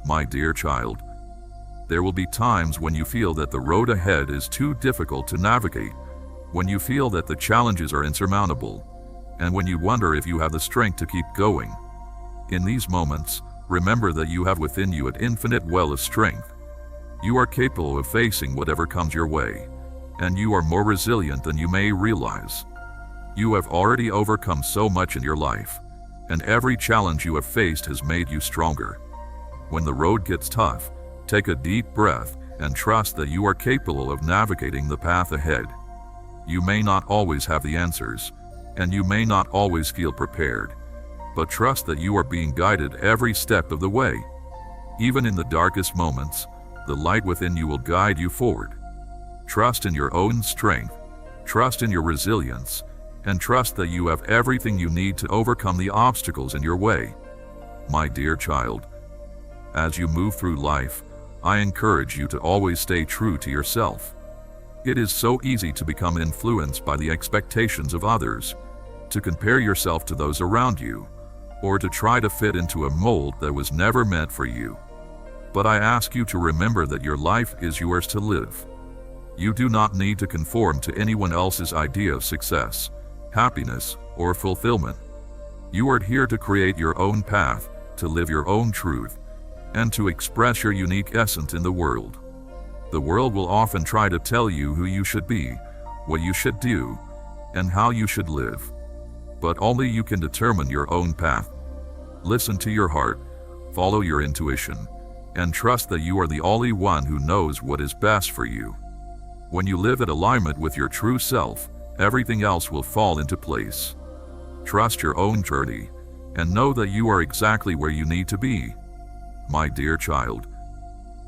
My dear child, there will be times when you feel that the road ahead is too difficult to navigate, when you feel that the challenges are insurmountable, and when you wonder if you have the strength to keep going. In these moments, remember that you have within you an infinite well of strength. You are capable of facing whatever comes your way, and you are more resilient than you may realize. You have already overcome so much in your life, and every challenge you have faced has made you stronger. When the road gets tough, take a deep breath and trust that you are capable of navigating the path ahead. You may not always have the answers, and you may not always feel prepared, but trust that you are being guided every step of the way. Even in the darkest moments, the light within you will guide you forward. Trust in your own strength, trust in your resilience, and trust that you have everything you need to overcome the obstacles in your way. My dear child, as you move through life, I encourage you to always stay true to yourself. It is so easy to become influenced by the expectations of others, to compare yourself to those around you, or to try to fit into a mold that was never meant for you. But I ask you to remember that your life is yours to live. You do not need to conform to anyone else's idea of success, happiness, or fulfillment. You are here to create your own path, to live your own truth, and to express your unique essence in the world. The world will often try to tell you who you should be, what you should do, and how you should live. But only you can determine your own path. Listen to your heart, follow your intuition, and trust that you are the only one who knows what is best for you. When you live in alignment with your true self, everything else will fall into place. Trust your own journey, and know that you are exactly where you need to be. My dear child,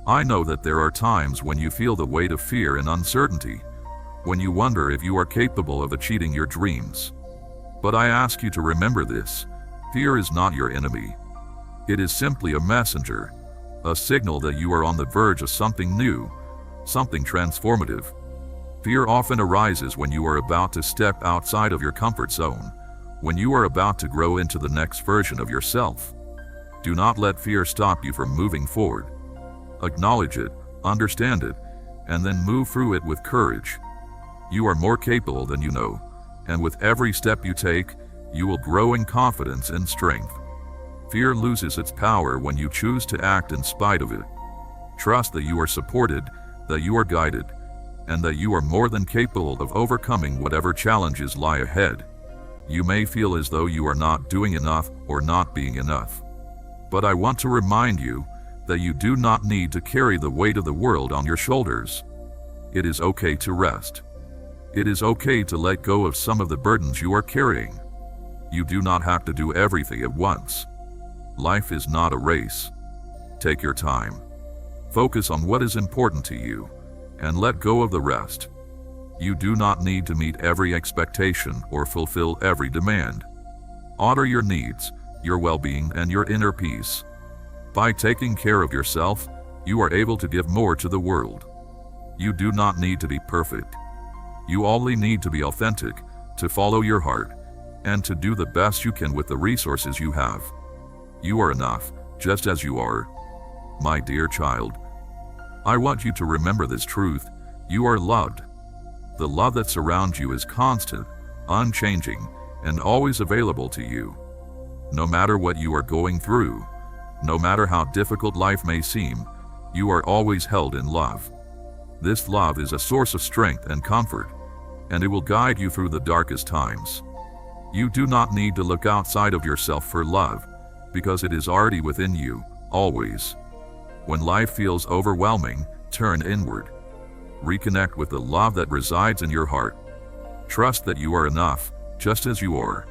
I know that there are times when you feel the weight of fear and uncertainty, when you wonder if you are capable of achieving your dreams. But I ask you to remember this: fear is not your enemy. It is simply a messenger, a signal that you are on the verge of something new, something transformative. Fear often arises when you are about to step outside of your comfort zone, when you are about to grow into the next version of yourself. Do not let fear stop you from moving forward. Acknowledge it, understand it, and then move through it with courage. You are more capable than you know, and with every step you take, you will grow in confidence and strength. Fear loses its power when you choose to act in spite of it. Trust that you are supported, that you are guided, and that you are more than capable of overcoming whatever challenges lie ahead. You may feel as though you are not doing enough or not being enough. But I want to remind you that you do not need to carry the weight of the world on your shoulders. It is okay to rest. It is okay to let go of some of the burdens you are carrying. You do not have to do everything at once. Life is not a race. Take your time. Focus on what is important to you, and let go of the rest. You do not need to meet every expectation or fulfill every demand. Honor your needs, your well-being, and your inner peace. By taking care of yourself, you are able to give more to the world. You do not need to be perfect. You only need to be authentic, to follow your heart, and to do the best you can with the resources you have. You are enough, just as you are. My dear child, I want you to remember this truth: you are loved. The love that surrounds you is constant, unchanging, and always available to you. No matter what you are going through, no matter how difficult life may seem, you are always held in love. This love is a source of strength and comfort, and it will guide you through the darkest times. You do not need to look outside of yourself for love, because it is already within you, always. When life feels overwhelming, turn inward. Reconnect with the love that resides in your heart. Trust that you are enough, just as you are,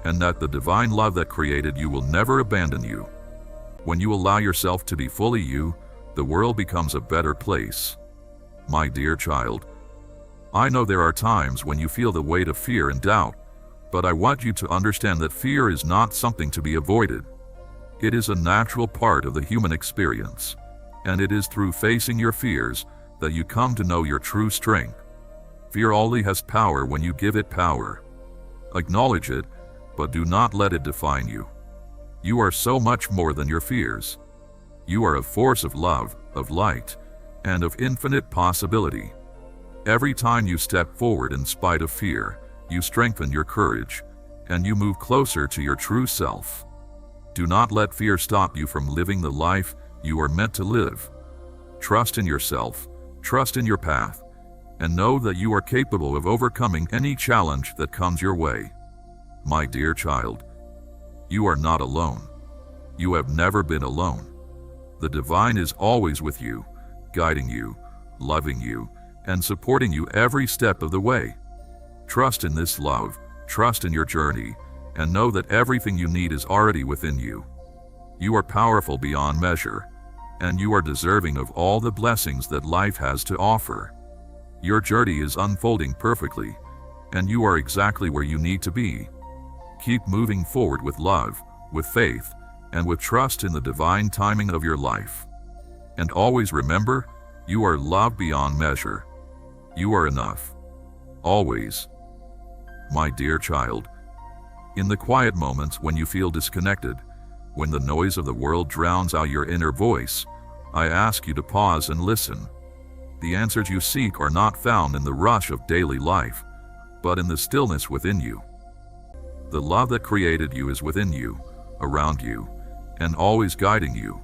and that the divine love that created you will never abandon you. When you allow yourself to be fully you, the world becomes a better place. My dear child, I know there are times when you feel the weight of fear and doubt, but I want you to understand that fear is not something to be avoided. It is a natural part of the human experience, and it is through facing your fears that you come to know your true strength. Fear only has power when you give it power. Acknowledge it, but do not let it define you. You are so much more than your fears. You are a force of love, of light, and of infinite possibility. Every time you step forward in spite of fear, you strengthen your courage, and you move closer to your true self. Do not let fear stop you from living the life you are meant to live. Trust in yourself, trust in your path, and know that you are capable of overcoming any challenge that comes your way. My dear child, you are not alone. You have never been alone. The divine is always with you, guiding you, loving you, and supporting you every step of the way. Trust in this love, trust in your journey, and know that everything you need is already within you. You are powerful beyond measure, and you are deserving of all the blessings that life has to offer. Your journey is unfolding perfectly, and you are exactly where you need to be. Keep moving forward with love, with faith, and with trust in the divine timing of your life. And always remember, you are loved beyond measure. You are enough. Always. My dear child, in the quiet moments when you feel disconnected, when the noise of the world drowns out your inner voice, I ask you to pause and listen. The answers you seek are not found in the rush of daily life, but in the stillness within you. The love that created you is within you, around you, and always guiding you.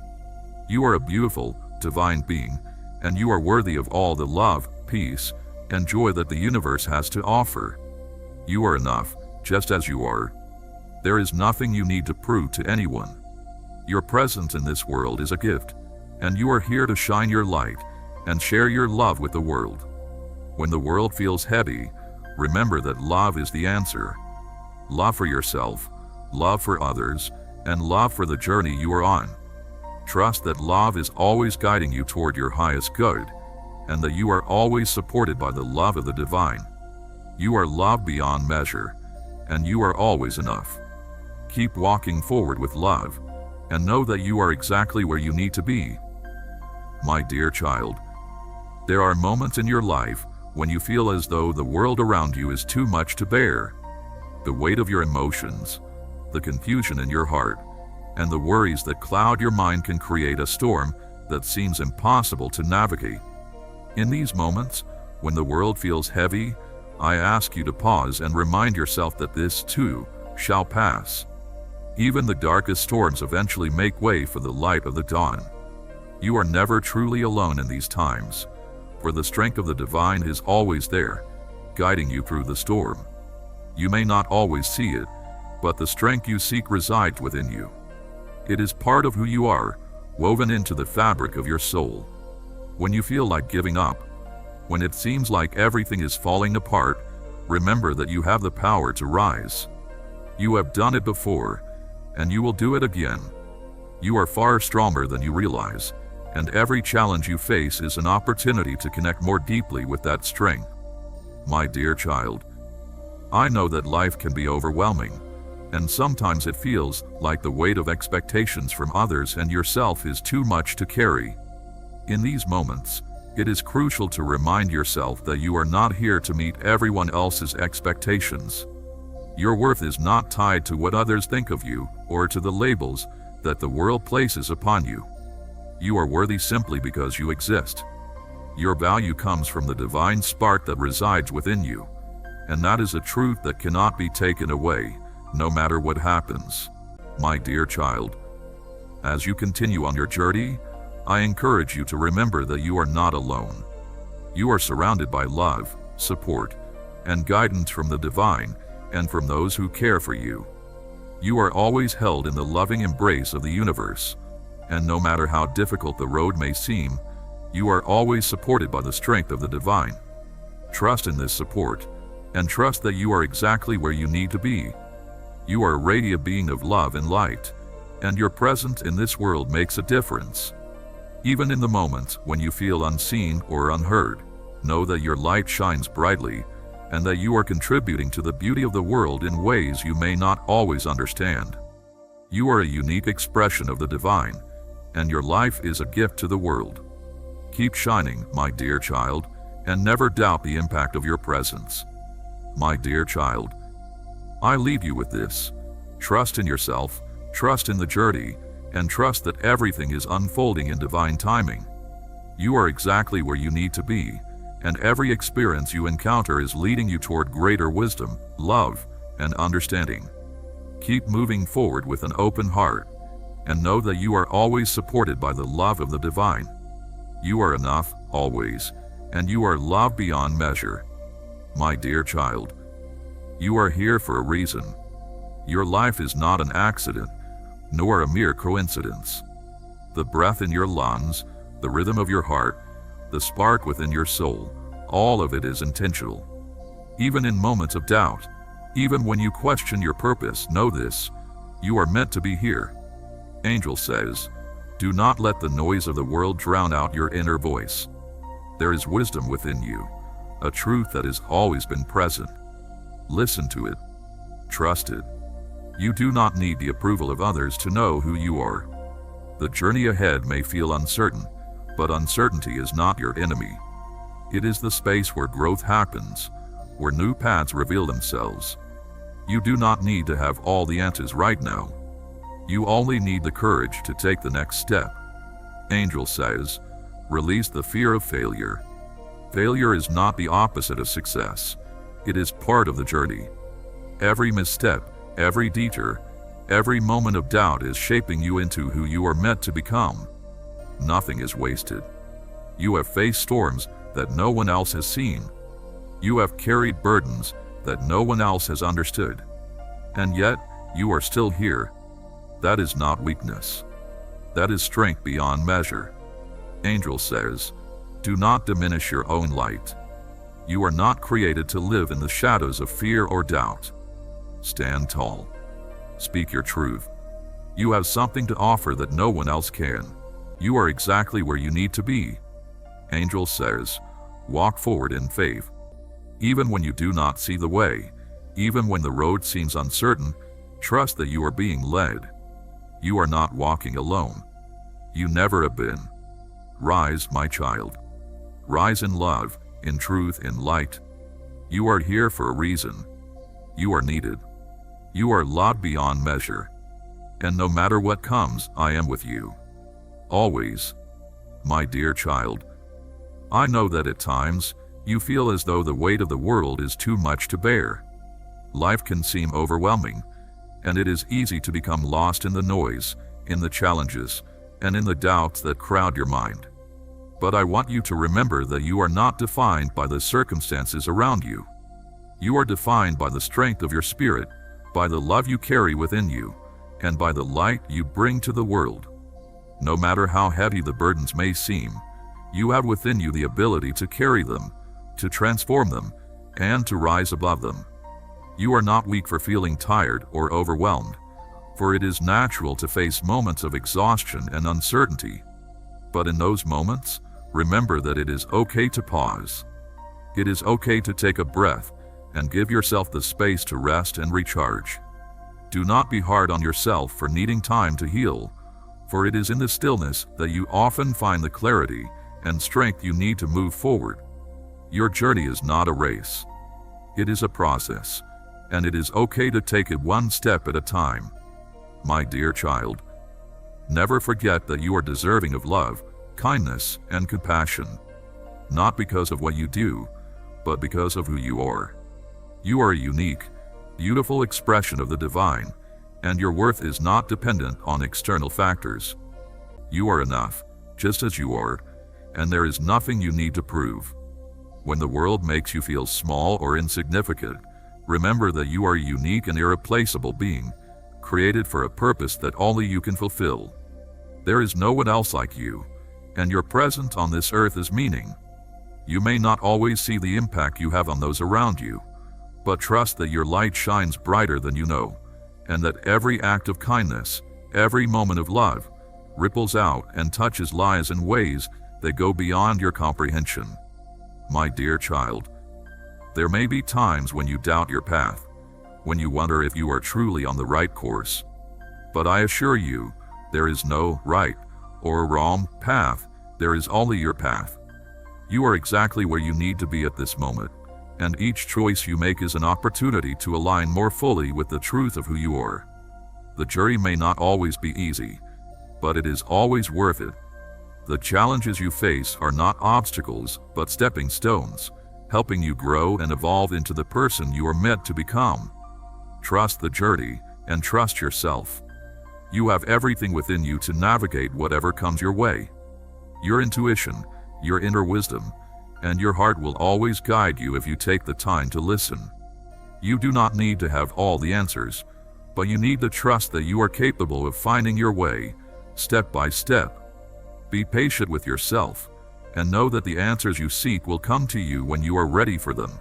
You are a beautiful, divine being, and you are worthy of all the love, peace, and joy that the universe has to offer. You are enough, just as you are. There is nothing you need to prove to anyone. Your presence in this world is a gift, and you are here to shine your light and share your love with the world. When the world feels heavy, remember that love is the answer. Love for yourself, love for others, and love for the journey you are on. Trust that love is always guiding you toward your highest good, and that you are always supported by the love of the divine. You are loved beyond measure, and you are always enough. Keep walking forward with love, and know that you are exactly where you need to be. My dear child, there are moments in your life when you feel as though the world around you is too much to bear. The weight of your emotions, the confusion in your heart, and the worries that cloud your mind can create a storm that seems impossible to navigate. In these moments, when the world feels heavy, I ask you to pause and remind yourself that this too shall pass. Even the darkest storms eventually make way for the light of the dawn. You are never truly alone in these times, for the strength of the divine is always there, guiding you through the storm. You may not always see it, but the strength you seek resides within you. It is part of who you are, woven into the fabric of your soul. When you feel like giving up, when it seems like everything is falling apart, remember that you have the power to rise. You have done it before, and you will do it again. You are far stronger than you realize, and every challenge you face is an opportunity to connect more deeply with that strength. My dear child, I know that life can be overwhelming, and sometimes it feels like the weight of expectations from others and yourself is too much to carry. In these moments, it is crucial to remind yourself that you are not here to meet everyone else's expectations. Your worth is not tied to what others think of you or to the labels that the world places upon you. You are worthy simply because you exist. Your value comes from the divine spark that resides within you, and that is a truth that cannot be taken away, no matter what happens. My dear child, as you continue on your journey, I encourage you to remember that you are not alone. You are surrounded by love, support, and guidance from the divine and from those who care for you. You are always held in the loving embrace of the universe, and no matter how difficult the road may seem, you are always supported by the strength of the divine. Trust in this support, and trust that you are exactly where you need to be. You are a radiant being of love and light, and your presence in this world makes a difference. Even in the moments when you feel unseen or unheard, know that your light shines brightly, and that you are contributing to the beauty of the world in ways you may not always understand. You are a unique expression of the divine, and your life is a gift to the world. Keep shining, my dear child, and never doubt the impact of your presence. My dear child, I leave you with this. Trust in yourself, trust in the journey, and trust that everything is unfolding in divine timing. You are exactly where you need to be, and every experience you encounter is leading you toward greater wisdom, love, and understanding. Keep moving forward with an open heart, and know that you are always supported by the love of the divine. You are enough, always, and you are loved beyond measure. My dear child, you are here for a reason. Your life is not an accident, nor a mere coincidence. The breath in your lungs, the rhythm of your heart, the spark within your soul, all of it is intentional. Even in moments of doubt, even when you question your purpose, know this: you are meant to be here. Angel says, do not let the noise of the world drown out your inner voice. There is wisdom within you, a truth that has always been present. Listen to it. Trust it. You do not need the approval of others to know who you are. The journey ahead may feel uncertain, but uncertainty is not your enemy. It is the space where growth happens, where new paths reveal themselves. You do not need to have all the answers right now. You only need the courage to take the next step. Angel says, release the fear of failure. Failure is not the opposite of success. It is part of the journey. Every misstep, every detour, every moment of doubt is shaping you into who you are meant to become. Nothing is wasted. You have faced storms that no one else has seen. You have carried burdens that no one else has understood. And yet, you are still here. That is not weakness. That is strength beyond measure. Angel says, do not diminish your own light. You are not created to live in the shadows of fear or doubt. Stand tall. Speak your truth. You have something to offer that no one else can. You are exactly where you need to be. Angel says, walk forward in faith. Even when you do not see the way, even when the road seems uncertain, trust that you are being led. You are not walking alone. You never have been. Rise, my child. Rise in love, in truth, in light. You are here for a reason. You are needed. You are loved beyond measure. And no matter what comes, I am with you. Always. My dear child, I know that at times, you feel as though the weight of the world is too much to bear. Life can seem overwhelming, and it is easy to become lost in the noise, in the challenges, and in the doubts that crowd your mind. But I want you to remember that you are not defined by the circumstances around you. You are defined by the strength of your spirit, by the love you carry within you, and by the light you bring to the world. No matter how heavy the burdens may seem, you have within you the ability to carry them, to transform them, and to rise above them. You are not weak for feeling tired or overwhelmed, for it is natural to face moments of exhaustion and uncertainty. But in those moments, remember that it is okay to pause. It is okay to take a breath and give yourself the space to rest and recharge. Do not be hard on yourself for needing time to heal, for it is in the stillness that you often find the clarity and strength you need to move forward. Your journey is not a race. It is a process, and it is okay to take it one step at a time. My dear child, never forget that you are deserving of love, kindness, and compassion, not because of what you do, but because of who you are. You are a unique, beautiful expression of the divine, and your worth is not dependent on external factors. You are enough, just as you are, and there is nothing you need to prove. When the world makes you feel small or insignificant, remember that you are a unique and irreplaceable being, created for a purpose that only you can fulfill. There is no one else like you, and your presence on this earth is meaning. You may not always see the impact you have on those around you, but trust that your light shines brighter than you know, and that every act of kindness, every moment of love, ripples out and touches lives in ways that go beyond your comprehension. My dear child, there may be times when you doubt your path, when you wonder if you are truly on the right course. But I assure you, there is no right or wrong path, there is only your path. You are exactly where you need to be at this moment, and each choice you make is an opportunity to align more fully with the truth of who you are. The journey may not always be easy, but it is always worth it. The challenges you face are not obstacles, but stepping stones, helping you grow and evolve into the person you are meant to become. Trust the journey and trust yourself. You have everything within you to navigate whatever comes your way. Your intuition, your inner wisdom, and your heart will always guide you if you take the time to listen. You do not need to have all the answers, but you need to trust that you are capable of finding your way, step by step. Be patient with yourself, and know that the answers you seek will come to you when you are ready for them.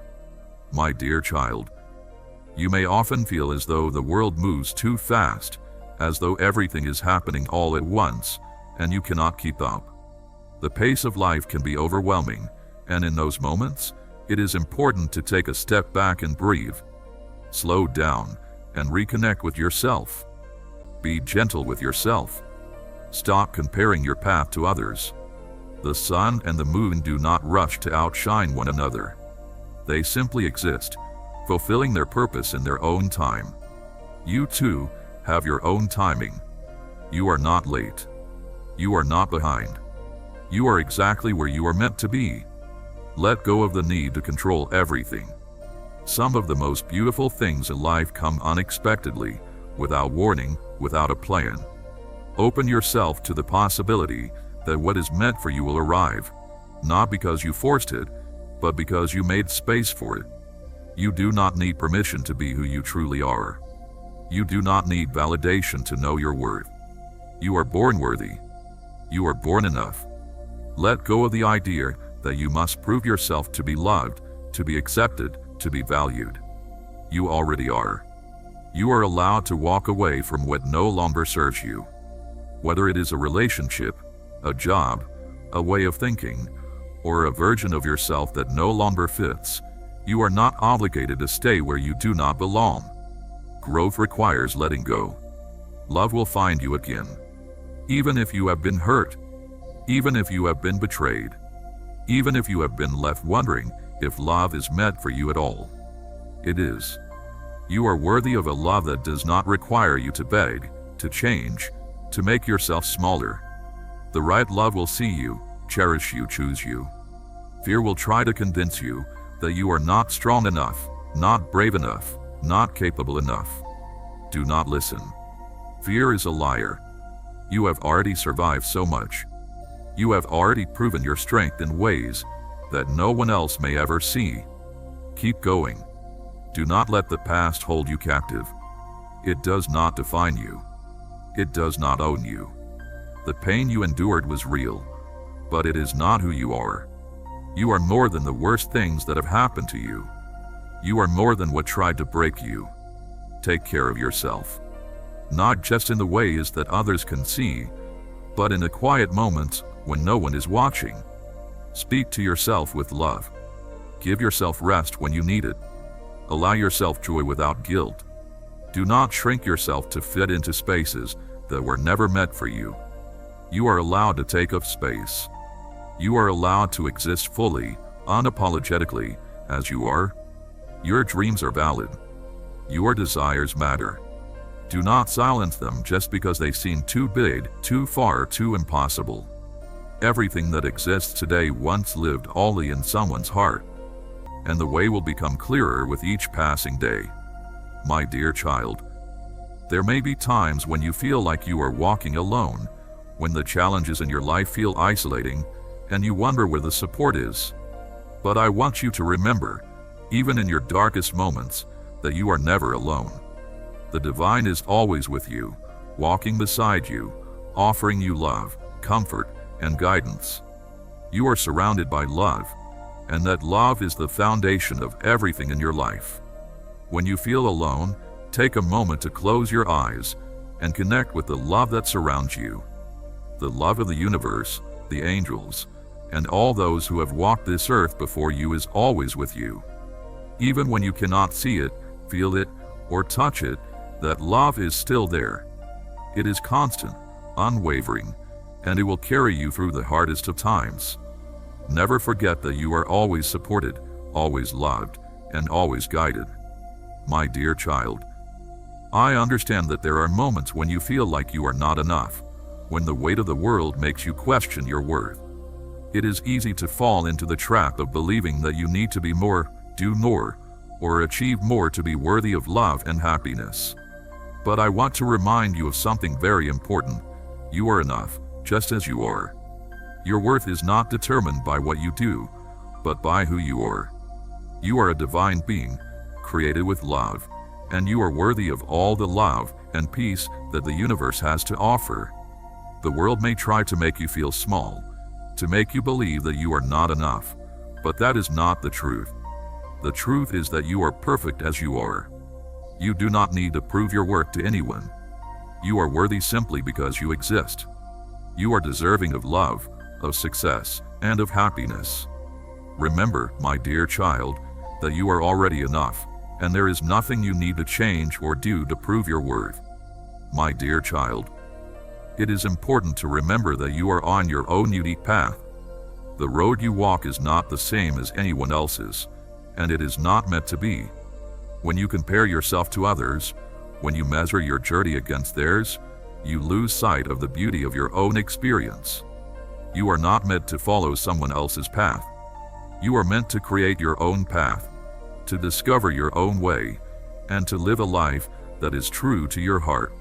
My dear child, you may often feel as though the world moves too fast, as though everything is happening all at once, and you cannot keep up. The pace of life can be overwhelming, and in those moments, it is important to take a step back and breathe. Slow down and reconnect with yourself. Be gentle with yourself. Stop comparing your path to others. The sun and the moon do not rush to outshine one another. They simply exist, fulfilling their purpose in their own time. You too have your own timing. You are not late. You are not behind. You are exactly where you are meant to be. Let go of the need to control everything. Some of the most beautiful things in life come unexpectedly, without warning, without a plan. Open yourself to the possibility that what is meant for you will arrive, not because you forced it, but because you made space for it. You do not need permission to be who you truly are. You do not need validation to know your worth. You are born worthy. You are born enough. Let go of the idea that you must prove yourself to be loved, to be accepted, to be valued. You already are. You are allowed to walk away from what no longer serves you. Whether it is a relationship, a job, a way of thinking, or a version of yourself that no longer fits, you are not obligated to stay where you do not belong. Growth requires letting go. Love will find you again. Even if you have been hurt, even if you have been betrayed, even if you have been left wondering if love is meant for you at all. It is. You are worthy of a love that does not require you to beg, to change, to make yourself smaller. The right love will see you, cherish you, choose you. Fear will try to convince you that you are not strong enough, not brave enough, not capable enough. Do not listen. Fear is a liar. You have already survived so much. You have already proven your strength in ways that no one else may ever see. Keep going. Do not let the past hold you captive. It does not define you. It does not own you. The pain you endured was real, but it is not who you are. You are more than the worst things that have happened to you. You are more than what tried to break you. Take care of yourself. Not just in the ways that others can see, but in the quiet moments when no one is watching. Speak to yourself with love. Give yourself rest when you need it. Allow yourself joy without guilt. Do not shrink yourself to fit into spaces that were never meant for you. You are allowed to take up space. You are allowed to exist fully, unapologetically, as you are. Your dreams are valid. Your desires matter. Do not silence them just because they seem too big, too far, too impossible. Everything that exists today once lived only in someone's heart, and the way will become clearer with each passing day. My dear child, there may be times when you feel like you are walking alone, when the challenges in your life feel isolating, and you wonder where the support is. But I want you to remember, even in your darkest moments, that you are never alone. The divine is always with you, walking beside you, offering you love, comfort, and guidance. You are surrounded by love, and that love is the foundation of everything in your life. When you feel alone, take a moment to close your eyes and connect with the love that surrounds you. The love of the universe, the angels, and all those who have walked this earth before you is always with you. Even when you cannot see it, feel it, or touch it, that love is still there. It is constant, unwavering, and it will carry you through the hardest of times. Never forget that you are always supported, always loved, and always guided. My dear child, I understand that there are moments when you feel like you are not enough, when the weight of the world makes you question your worth. It is easy to fall into the trap of believing that you need to be more, do more, or achieve more to be worthy of love and happiness. But I want to remind you of something very important. You are enough, just as you are. Your worth is not determined by what you do, but by who you are. You are a divine being, created with love, and you are worthy of all the love and peace that the universe has to offer. The world may try to make you feel small, to make you believe that you are not enough, but that is not the truth. The truth is that you are perfect as you are. You do not need to prove your worth to anyone. You are worthy simply because you exist. You are deserving of love, of success, and of happiness. Remember, my dear child, that you are already enough, and there is nothing you need to change or do to prove your worth. My dear child, it is important to remember that you are on your own unique path. The road you walk is not the same as anyone else's, and it is not meant to be. When you compare yourself to others, when you measure your journey against theirs, you lose sight of the beauty of your own experience. You are not meant to follow someone else's path. You are meant to create your own path, to discover your own way, and to live a life that is true to your heart.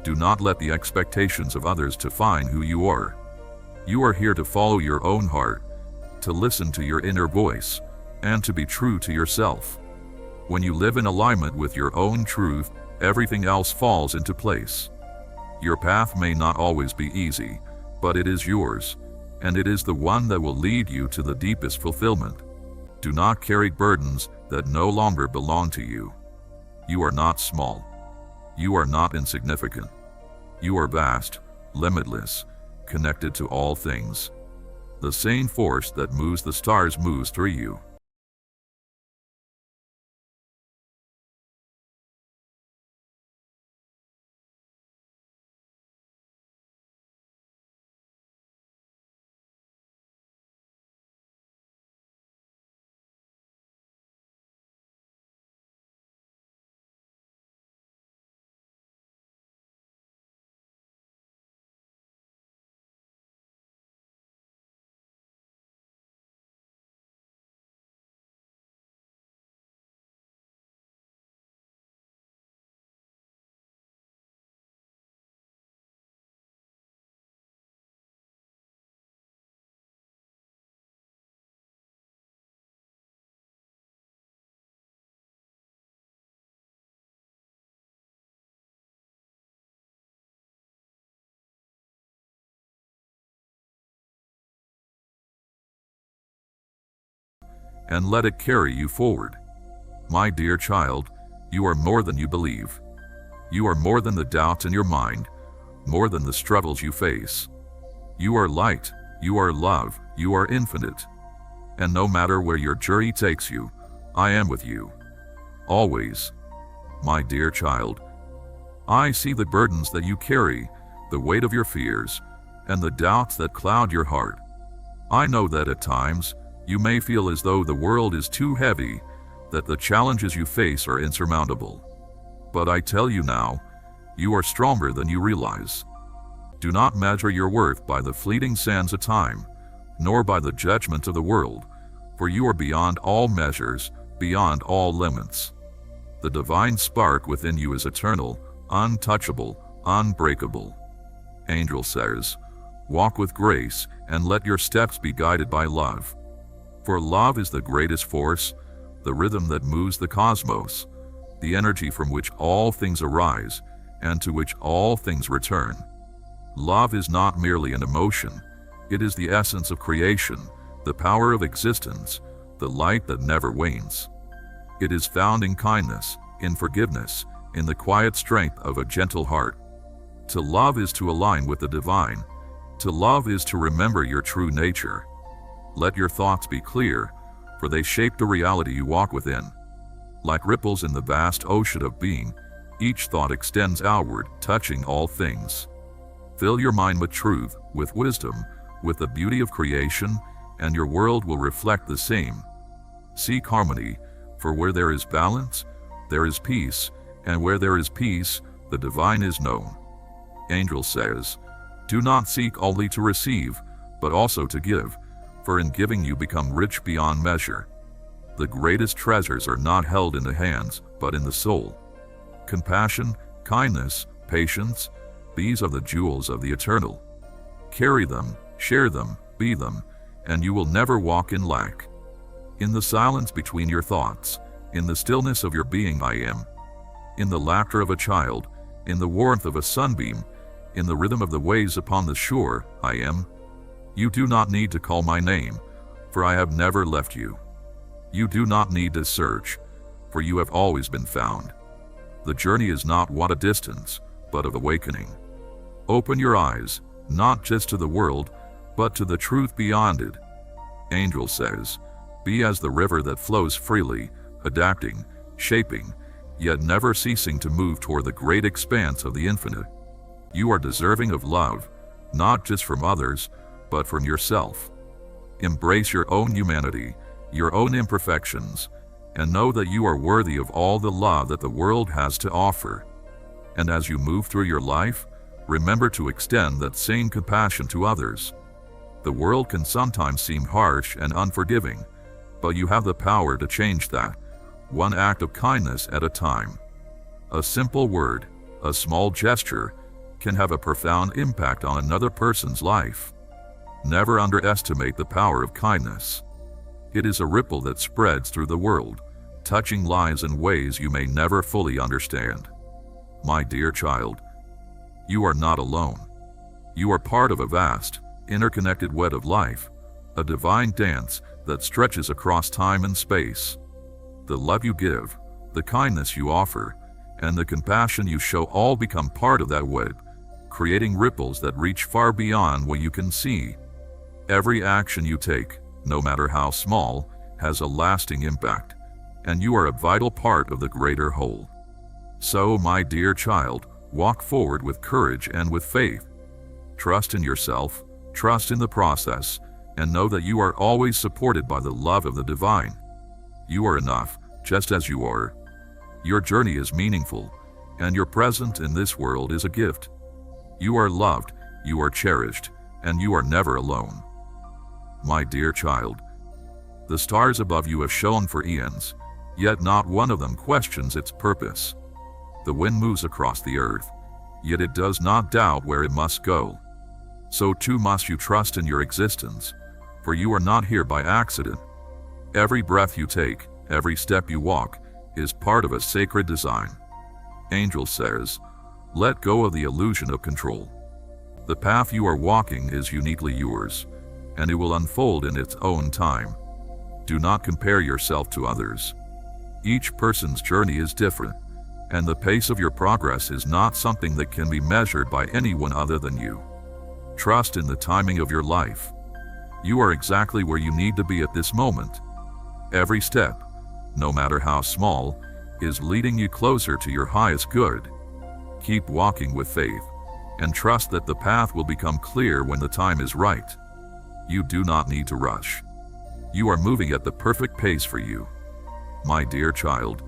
Do not let the expectations of others define who you are. You are here to follow your own heart, to listen to your inner voice, and to be true to yourself. When you live in alignment with your own truth, everything else falls into place. Your path may not always be easy, but it is yours, and it is the one that will lead you to the deepest fulfillment. Do not carry burdens that no longer belong to you. You are not small. You are not insignificant. You are vast, limitless, connected to all things. The same force that moves the stars moves through you. And let it carry you forward. My dear child, you are more than you believe. You are more than the doubts in your mind, more than the struggles you face. You are light, you are love, you are infinite. And no matter where your journey takes you, I am with you. Always. My dear child, I see the burdens that you carry, the weight of your fears, and the doubts that cloud your heart. I know that at times, you may feel as though the world is too heavy, that the challenges you face are insurmountable. But I tell you now, you are stronger than you realize. Do not measure your worth by the fleeting sands of time, nor by the judgment of the world, for you are beyond all measures, beyond all limits. The divine spark within you is eternal, untouchable, unbreakable. Angel says, walk with grace and let your steps be guided by love. For love is the greatest force, the rhythm that moves the cosmos, the energy from which all things arise and to which all things return. Love is not merely an emotion, it is the essence of creation, the power of existence, the light that never wanes. It is found in kindness, in forgiveness, in the quiet strength of a gentle heart. To love is to align with the divine. To love is to remember your true nature. Let your thoughts be clear, for they shape the reality you walk within. Like ripples in the vast ocean of being, each thought extends outward, touching all things. Fill your mind with truth, with wisdom, with the beauty of creation, and your world will reflect the same. Seek harmony, for where there is balance, there is peace, and where there is peace, the divine is known. Angel says, Do not seek only to receive, but also to give, for in giving you become rich beyond measure. The greatest treasures are not held in the hands, but in the soul. Compassion, kindness, patience, these are the jewels of the eternal. Carry them, share them, be them, and you will never walk in lack. In the silence between your thoughts, in the stillness of your being I am. In the laughter of a child, in the warmth of a sunbeam, in the rhythm of the waves upon the shore, I am. You do not need to call my name, for I have never left you. You do not need to search, for you have always been found. The journey is not one of distance, but of awakening. Open your eyes, not just to the world, but to the truth beyond it. Angel says, be as the river that flows freely, adapting, shaping, yet never ceasing to move toward the great expanse of the infinite. You are deserving of love, not just from others, but from yourself. Embrace your own humanity, your own imperfections, and know that you are worthy of all the love that the world has to offer. And as you move through your life, remember to extend that same compassion to others. The world can sometimes seem harsh and unforgiving, but you have the power to change that, one act of kindness at a time. A simple word, a small gesture, can have a profound impact on another person's life. Never underestimate the power of kindness. It is a ripple that spreads through the world, touching lives in ways you may never fully understand. My dear child, you are not alone. You are part of a vast, interconnected web of life, a divine dance that stretches across time and space. The love you give, the kindness you offer, and the compassion you show all become part of that web, creating ripples that reach far beyond what you can see. Every action you take, no matter how small, has a lasting impact, and you are a vital part of the greater whole. So, my dear child, walk forward with courage and with faith. Trust in yourself, trust in the process, and know that you are always supported by the love of the divine. You are enough, just as you are. Your journey is meaningful, and your presence in this world is a gift. You are loved, you are cherished, and you are never alone. My dear child, the stars above you have shone for eons, yet not one of them questions its purpose. The wind moves across the earth, yet it does not doubt where it must go. So too must you trust in your existence, for you are not here by accident. Every breath you take, every step you walk, is part of a sacred design. Angel says, let go of the illusion of control. The path you are walking is uniquely yours, and it will unfold in its own time. Do not compare yourself to others. Each person's journey is different, and the pace of your progress is not something that can be measured by anyone other than you. Trust in the timing of your life. You are exactly where you need to be at this moment. Every step, no matter how small, is leading you closer to your highest good. Keep walking with faith, and trust that the path will become clear when the time is right. You do not need to rush. You are moving at the perfect pace for you. My dear child,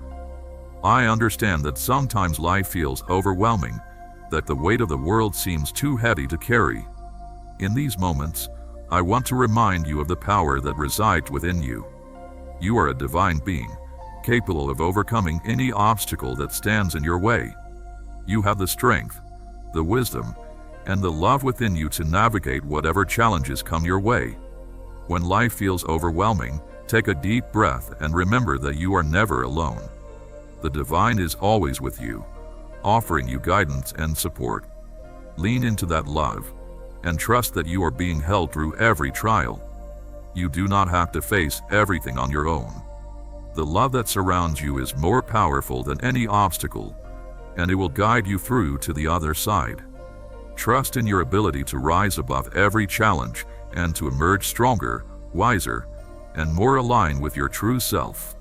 I understand that sometimes life feels overwhelming, that the weight of the world seems too heavy to carry. In these moments, I want to remind you of the power that resides within you. You are a divine being, capable of overcoming any obstacle that stands in your way. You have the strength, the wisdom, and the love within you to navigate whatever challenges come your way. When life feels overwhelming, take a deep breath and remember that you are never alone. The divine is always with you, offering you guidance and support. Lean into that love, and trust that you are being held through every trial. You do not have to face everything on your own. The love that surrounds you is more powerful than any obstacle, and it will guide you through to the other side. Trust in your ability to rise above every challenge and to emerge stronger, wiser, and more aligned with your true self.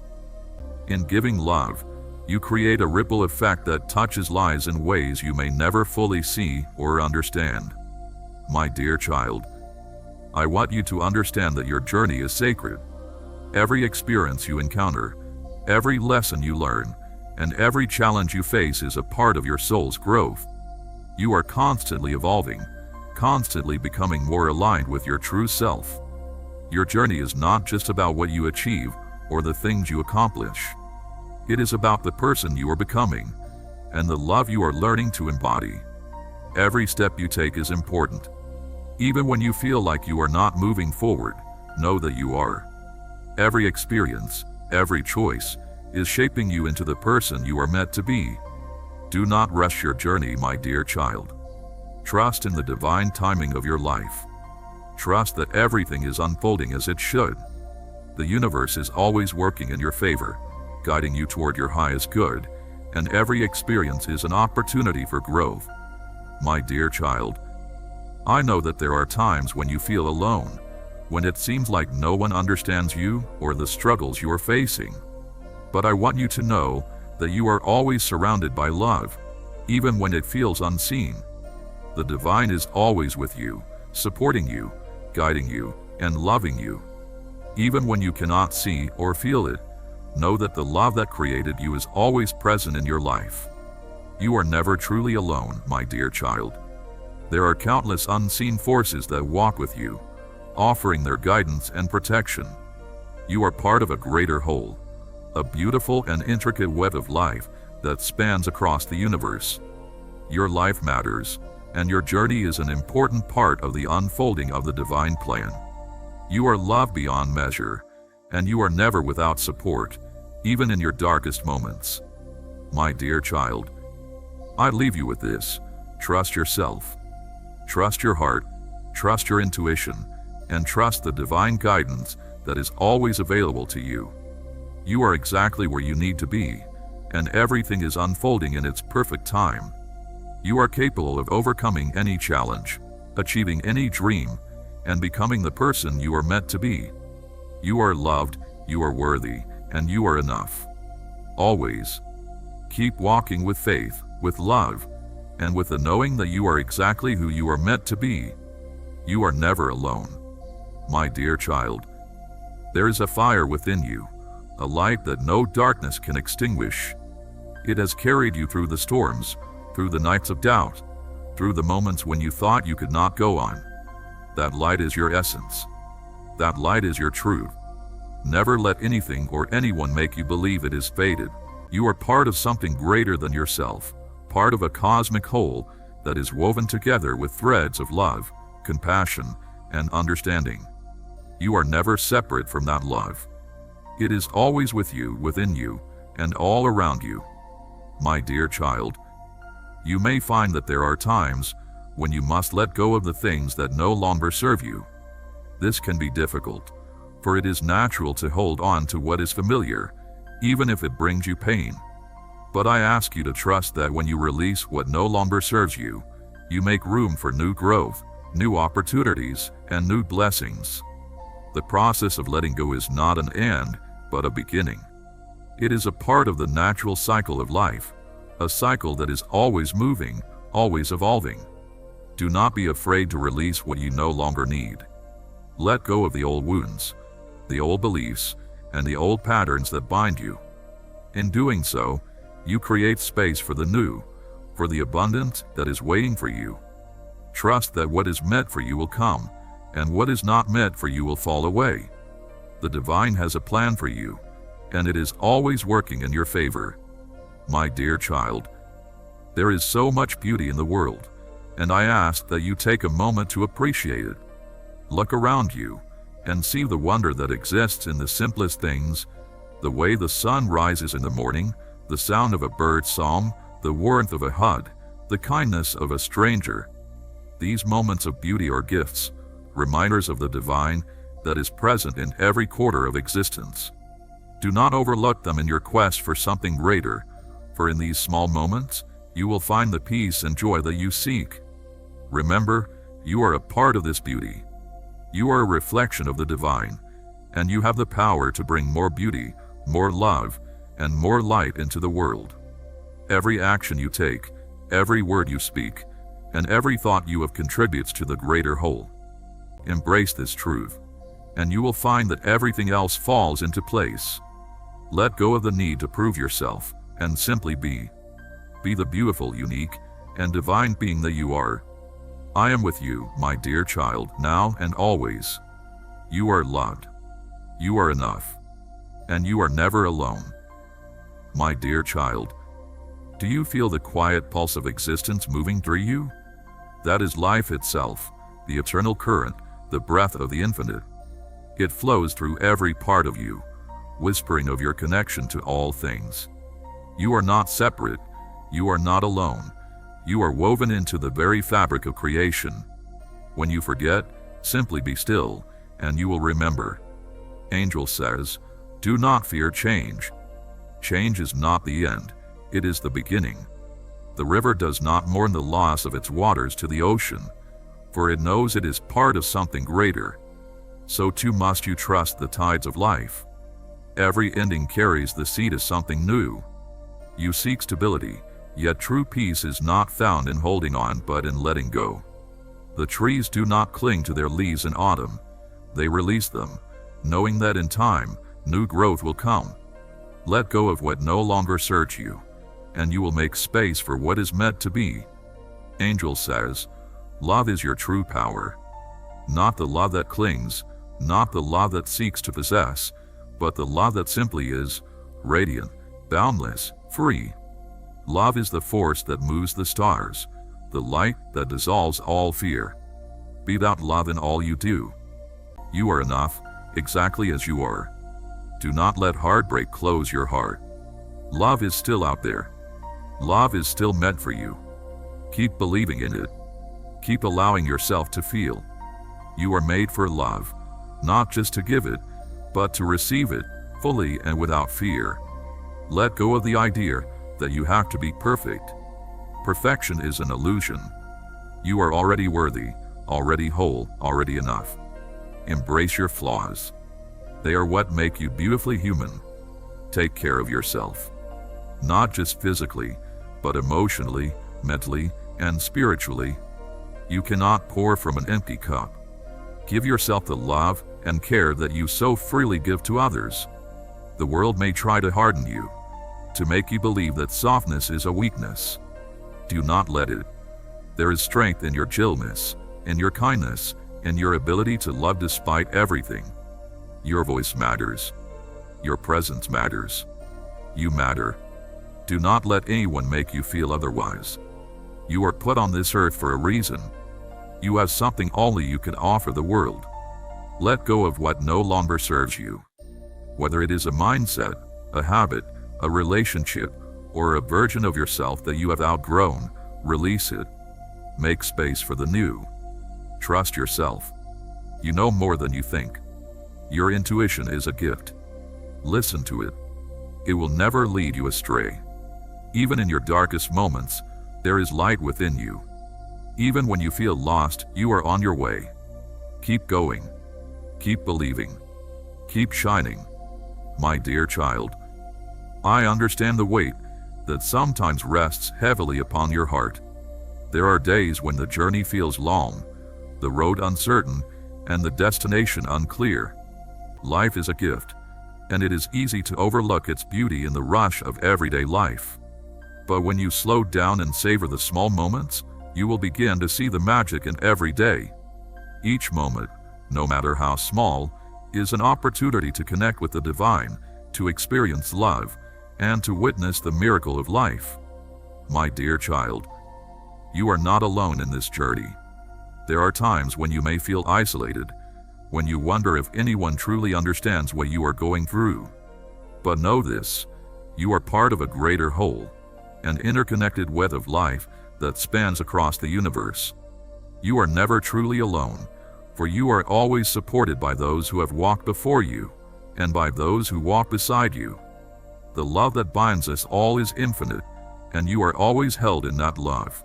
In giving love, you create a ripple effect that touches lives in ways you may never fully see or understand. My dear child, I want you to understand that your journey is sacred. Every experience you encounter, every lesson you learn, and every challenge you face is a part of your soul's growth. You are constantly evolving, constantly becoming more aligned with your true self. Your journey is not just about what you achieve or the things you accomplish. It is about the person you are becoming and the love you are learning to embody. Every step you take is important. Even when you feel like you are not moving forward, know that you are. Every experience, every choice, is shaping you into the person you are meant to be. Do not rush your journey, my dear child. Trust in the divine timing of your life. Trust that everything is unfolding as it should. The universe is always working in your favor, guiding you toward your highest good, and every experience is an opportunity for growth. My dear child, I know that there are times when you feel alone, when it seems like no one understands you or the struggles you are facing. But I want you to know that you are always surrounded by love, even when it feels unseen. The divine is always with you, supporting you, guiding you, and loving you. Even when you cannot see or feel it, know that the love that created you is always present in your life. You are never truly alone, my dear child. There are countless unseen forces that walk with you, offering their guidance and protection. You are part of a greater whole, a beautiful and intricate web of life that spans across the universe. Your life matters, and your journey is an important part of the unfolding of the divine plan. You are loved beyond measure, and you are never without support, even in your darkest moments. My dear child, I leave you with this: trust yourself, trust your heart, trust your intuition, and trust the divine guidance that is always available to you. You are exactly where you need to be, and everything is unfolding in its perfect time. You are capable of overcoming any challenge, achieving any dream, and becoming the person you are meant to be. You are loved, you are worthy, and you are enough. Always. Keep walking with faith, with love, and with the knowing that you are exactly who you are meant to be. You are never alone. My dear child, there is a fire within you, a light that no darkness can extinguish. It has carried you through the storms, through the nights of doubt, through the moments when you thought you could not go on. That light is your essence. That light is your truth. Never let anything or anyone make you believe it is faded. You are part of something greater than yourself, part of a cosmic whole that is woven together with threads of love, compassion, and understanding. You are never separate from that love. It is always with you, within you, and all around you. My dear child, you may find that there are times when you must let go of the things that no longer serve you. This can be difficult, for it is natural to hold on to what is familiar, even if it brings you pain. But I ask you to trust that when you release what no longer serves you, you make room for new growth, new opportunities, and new blessings. The process of letting go is not an end, but a beginning. It is a part of the natural cycle of life, a cycle that is always moving, always evolving. Do not be afraid to release what you no longer need. Let go of the old wounds, the old beliefs, and the old patterns that bind you. In doing so, you create space for the new, for the abundance that is waiting for you. Trust that what is meant for you will come, and what is not meant for you will fall away. The divine has a plan for you, and it is always working in your favor. My dear child, there is so much beauty in the world, and I ask that you take a moment to appreciate it. Look around you and see the wonder that exists in the simplest things: the way the sun rises in the morning, the sound of a bird's song, the warmth of a hug, the kindness of a stranger. These moments of beauty are gifts, reminders of the divine that is present in every quarter of existence. Do not overlook them in your quest for something greater, for in these small moments, you will find the peace and joy that you seek. Remember, you are a part of this beauty. You are a reflection of the divine, and you have the power to bring more beauty, more love, and more light into the world. Every action you take, every word you speak, and every thought you have contributes to the greater whole. Embrace this truth, and you will find that everything else falls into place. Let go of the need to prove yourself, and simply be. Be the beautiful, unique, and divine being that you are. I am with you, my dear child, now and always. You are loved. You are enough. And you are never alone. My dear child, do you feel the quiet pulse of existence moving through you? That is life itself, the eternal current, the breath of the infinite. It flows through every part of you, whispering of your connection to all things. You are not separate. You are not alone. You are woven into the very fabric of creation. When you forget, simply be still, and you will remember. Angel says, do not fear change. Change is not the end. It is the beginning. The river does not mourn the loss of its waters to the ocean, for it knows it is part of something greater. So too must you trust the tides of life. Every ending carries the seed of something new. You seek stability, yet true peace is not found in holding on but in letting go. The trees do not cling to their leaves in autumn. They release them, knowing that in time, new growth will come. Let go of what no longer serves you, and you will make space for what is meant to be. Angel says, love is your true power. Not the love that clings, not the love that seeks to possess, but the love that simply is, radiant, boundless, free. Love is the force that moves the stars, the light that dissolves all fear. Be that love in all you do. You are enough, exactly as you are. Do not let heartbreak close your heart. Love is still out there. Love is still meant for you. Keep believing in it. Keep allowing yourself to feel. You are made for love, not just to give it, but to receive it fully and without fear. Let go of the idea that you have to be perfect. Perfection is an illusion. You are already worthy, already whole, already enough. Embrace your flaws. They are what make you beautifully human. Take care of yourself. Not just physically, but emotionally, mentally, and spiritually. You cannot pour from an empty cup. Give yourself the love and care that you so freely give to others. The world may try to harden you, to make you believe that softness is a weakness. Do not let it. There is strength in your gentleness, in your kindness, in your ability to love despite everything. Your voice matters. Your presence matters. You matter. Do not let anyone make you feel otherwise. You are put on this earth for a reason. You have something only you can offer the world. Let go of what no longer serves you. Whether it is a mindset, a habit, a relationship, or a version of yourself that you have outgrown, release it. Make space for the new. Trust yourself. You know more than you think. Your intuition is a gift. Listen to it. It will never lead you astray. Even in your darkest moments, there is light within you. Even when you feel lost, you are on your way. Keep going. Keep believing. Keep shining. My dear child, I understand the weight that sometimes rests heavily upon your heart. There are days when the journey feels long, the road uncertain, and the destination unclear. Life is a gift, and it is easy to overlook its beauty in the rush of everyday life. But when you slow down and savor the small moments, you will begin to see the magic in every day. Each moment, no matter how small, is an opportunity to connect with the divine, to experience love, and to witness the miracle of life. My dear child, you are not alone in this journey. There are times when you may feel isolated, when you wonder if anyone truly understands what you are going through. But know this, you are part of a greater whole, an interconnected web of life that spans across the universe. You are never truly alone, for you are always supported by those who have walked before you, and by those who walk beside you. The love that binds us all is infinite, and you are always held in that love.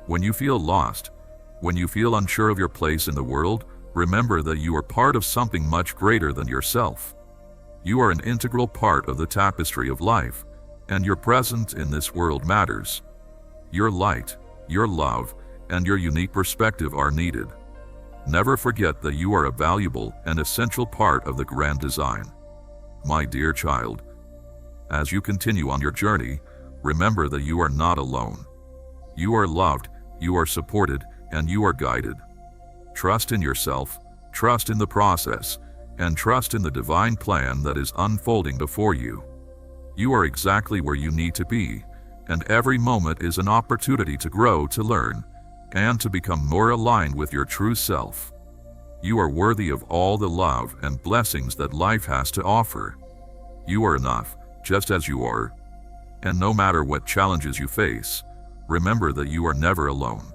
When you feel lost, when you feel unsure of your place in the world, remember that you are part of something much greater than yourself. You are an integral part of the tapestry of life, and your presence in this world matters. Your light, your love, and your unique perspective are needed. Never forget that you are a valuable and essential part of the grand design. My dear child, as you continue on your journey, remember that you are not alone. You are loved, you are supported, and you are guided. Trust in yourself, trust in the process, and trust in the divine plan that is unfolding before you. You are exactly where you need to be, and every moment is an opportunity to grow, to learn, and to become more aligned with your true self. You are worthy of all the love and blessings that life has to offer. You are enough, just as you are. And no matter what challenges you face, remember that you are never alone.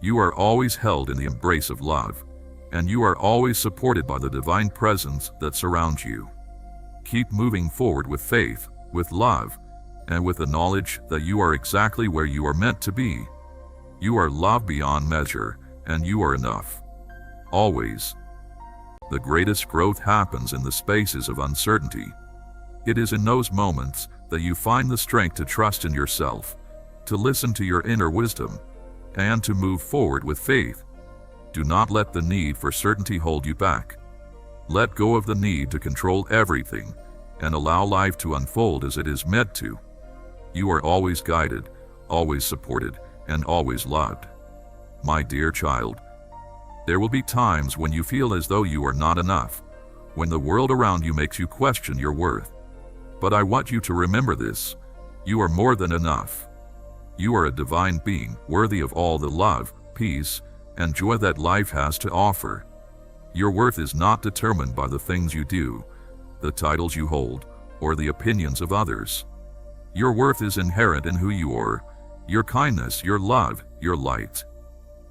You are always held in the embrace of love, and you are always supported by the divine presence that surrounds you. Keep moving forward with faith, with love, and with the knowledge that you are exactly where you are meant to be. You are loved beyond measure, and you are enough. Always. The greatest growth happens in the spaces of uncertainty. It is in those moments that you find the strength to trust in yourself, to listen to your inner wisdom, and to move forward with faith. Do not let the need for certainty hold you back. Let go of the need to control everything and allow life to unfold as it is meant to. You are always guided, always supported, and always loved. My dear child, there will be times when you feel as though you are not enough, when the world around you makes you question your worth. But I want you to remember this: you are more than enough. You are a divine being, worthy of all the love, peace, and joy that life has to offer. Your worth is not determined by the things you do, the titles you hold, or the opinions of others. Your worth is inherent in who you are, your kindness, your love, your light.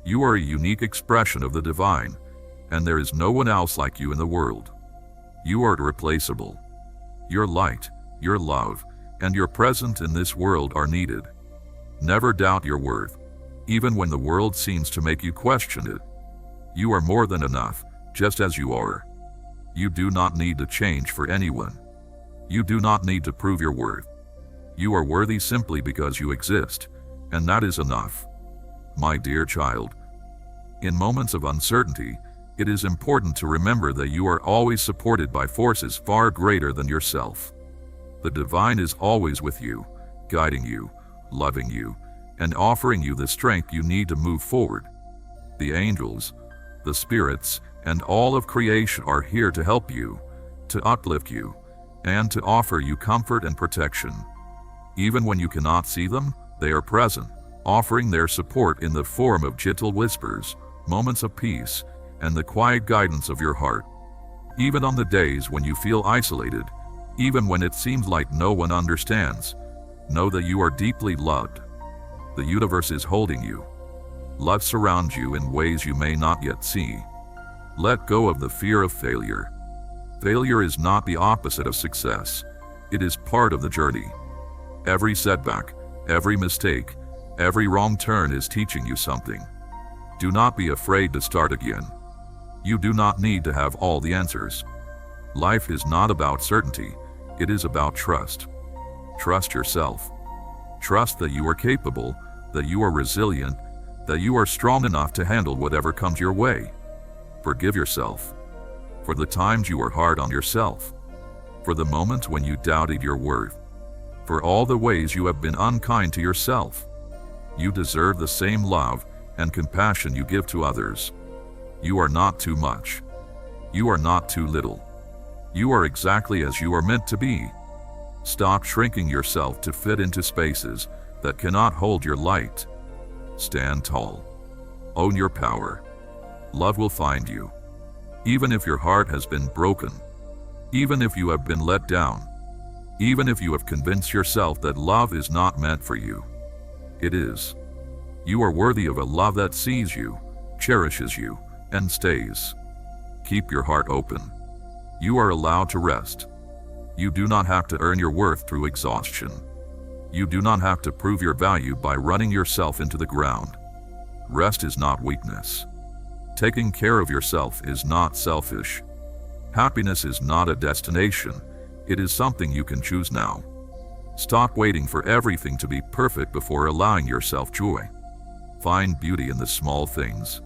You are a unique expression of the divine, and there is no one else like you in the world. You are irreplaceable. Your light, your love, and your presence in this world are needed. Never doubt your worth, even when the world seems to make you question it. You are more than enough, just as you are. You do not need to change for anyone. You do not need to prove your worth. You are worthy simply because you exist, and that is enough. My dear child, in moments of uncertainty, it is important to remember that you are always supported by forces far greater than yourself. The divine is always with you, guiding you, loving you, and offering you the strength you need to move forward. The angels, the spirits, and all of creation are here to help you, to uplift you, and to offer you comfort and protection. Even when you cannot see them, they are present, offering their support in the form of gentle whispers, moments of peace, and the quiet guidance of your heart. Even on the days when you feel isolated, even when it seems like no one understands, know that you are deeply loved. The universe is holding you. Love surrounds you in ways you may not yet see. Let go of the fear of failure. Failure is not the opposite of success. It is part of the journey. Every setback, every mistake, every wrong turn is teaching you something. Do not be afraid to start again. You do not need to have all the answers. Life is not about certainty. It is about trust. Trust yourself. Trust that you are capable, that you are resilient, that you are strong enough to handle whatever comes your way. Forgive yourself for the times you were hard on yourself, for the moments when you doubted your worth, for all the ways you have been unkind to yourself. You deserve the same love and compassion you give to others. You are not too much. You are not too little. You are exactly as you are meant to be. Stop shrinking yourself to fit into spaces that cannot hold your light. Stand tall. Own your power. Love will find you. Even if your heart has been broken, even if you have been let down, even if you have convinced yourself that love is not meant for you, it is. You are worthy of a love that sees you, cherishes you, and stays. Keep your heart open. You are allowed to rest. You do not have to earn your worth through exhaustion. You do not have to prove your value by running yourself into the ground. Rest is not weakness. Taking care of yourself is not selfish. Happiness is not a destination. It is something you can choose now. Stop waiting for everything to be perfect before allowing yourself joy. Find beauty in the small things.